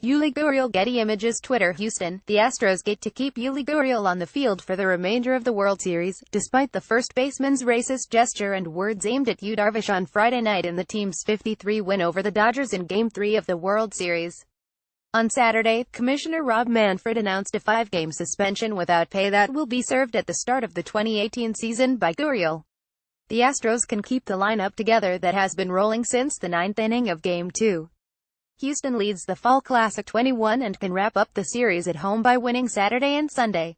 Yuli Gurriel. Getty Images. Twitter. Houston, the Astros get to keep Yuli Gurriel on the field for the remainder of the World Series, despite the first baseman's racist gesture and words aimed at Yu Darvish on Friday night in the team's 5-3 win over the Dodgers in Game 3 of the World Series. On Saturday, Commissioner Rob Manfred announced a 5-game suspension without pay that will be served at the start of the 2018 season by Gurriel. The Astros can keep the lineup together that has been rolling since the 9th inning of Game 2. Houston leads the Fall Classic 21 and can wrap up the series at home by winning Saturday and Sunday.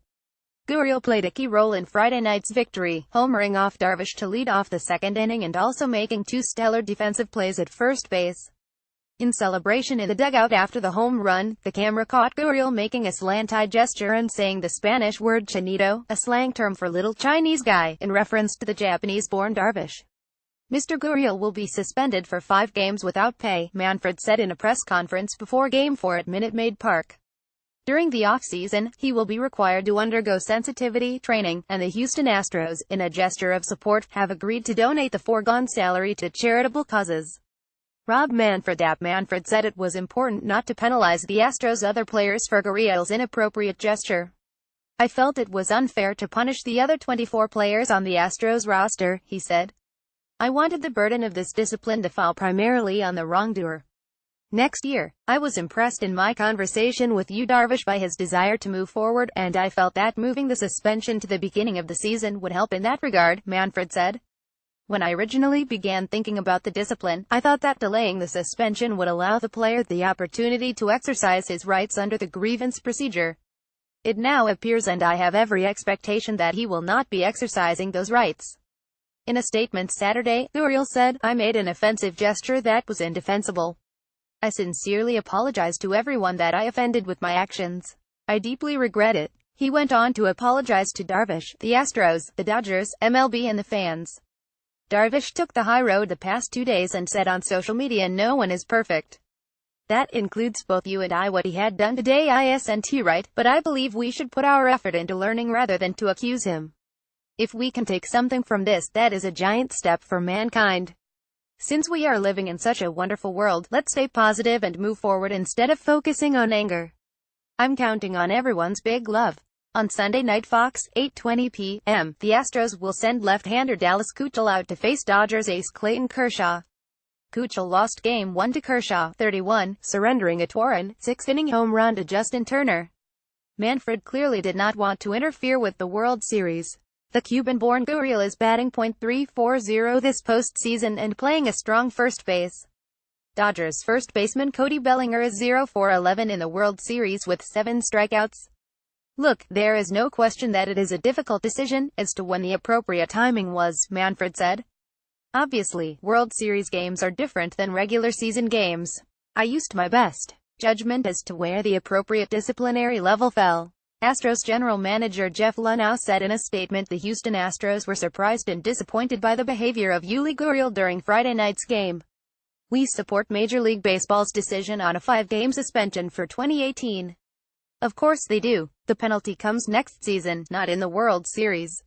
Gurriel played a key role in Friday night's victory, homering off Darvish to lead off the second inning and also making 2 stellar defensive plays at first base. In celebration in the dugout after the home run, the camera caught Gurriel making a slant-eye gesture and saying the Spanish word chinito, a slang term for little Chinese guy, in reference to the Japanese-born Darvish. Mr. Gurriel will be suspended for 5 games without pay, Manfred said in a press conference before Game 4 at Minute Maid Park. During the off-season, he will be required to undergo sensitivity training, and the Houston Astros, in a gesture of support, have agreed to donate the foregone salary to charitable causes. Rob Manfred said it was important not to penalize the Astros' other players for Gurriel's inappropriate gesture. I felt it was unfair to punish the other 24 players on the Astros roster, he said. I wanted the burden of this discipline to fall primarily on the wrongdoer. Next year, I was impressed in my conversation with Yu Darvish by his desire to move forward, and I felt that moving the suspension to the beginning of the season would help in that regard, Manfred said. When I originally began thinking about the discipline, I thought that delaying the suspension would allow the player the opportunity to exercise his rights under the grievance procedure. It now appears, and I have every expectation that he will not be exercising those rights. In a statement Saturday, Gurriel said, I made an offensive gesture that was indefensible. I sincerely apologize to everyone that I offended with my actions. I deeply regret it. He went on to apologize to Darvish, the Astros, the Dodgers, MLB and the fans. Darvish took the high road the past 2 days and said on social media no one is perfect. That includes both you and I. What he had done today isn't right, but I believe we should put our effort into learning rather than to accuse him. If we can take something from this, that is a giant step for mankind. Since we are living in such a wonderful world, let's stay positive and move forward instead of focusing on anger. I'm counting on everyone's big love. On Sunday night Fox, 8:20 p.m., the Astros will send left-hander Dallas Keuchel out to face Dodgers ace Clayton Kershaw. Keuchel lost Game 1 to Kershaw, 31, surrendering a two-run, 6th-inning home run to Justin Turner. Manfred clearly did not want to interfere with the World Series. The Cuban-born Gurriel is batting .340 this postseason and playing a strong first base. Dodgers first baseman Cody Bellinger is 0-for-11 in the World Series with 7 strikeouts. Look, there is no question that it is a difficult decision as to when the appropriate timing was, Manfred said. Obviously, World Series games are different than regular season games. I used my best judgment as to where the appropriate disciplinary level fell. Astros general manager Jeff Luhnow said in a statement the Houston Astros were surprised and disappointed by the behavior of Yuli Gurriel during Friday night's game. We support Major League Baseball's decision on a 5-game suspension for 2018. Of course they do. The penalty comes next season, not in the World Series.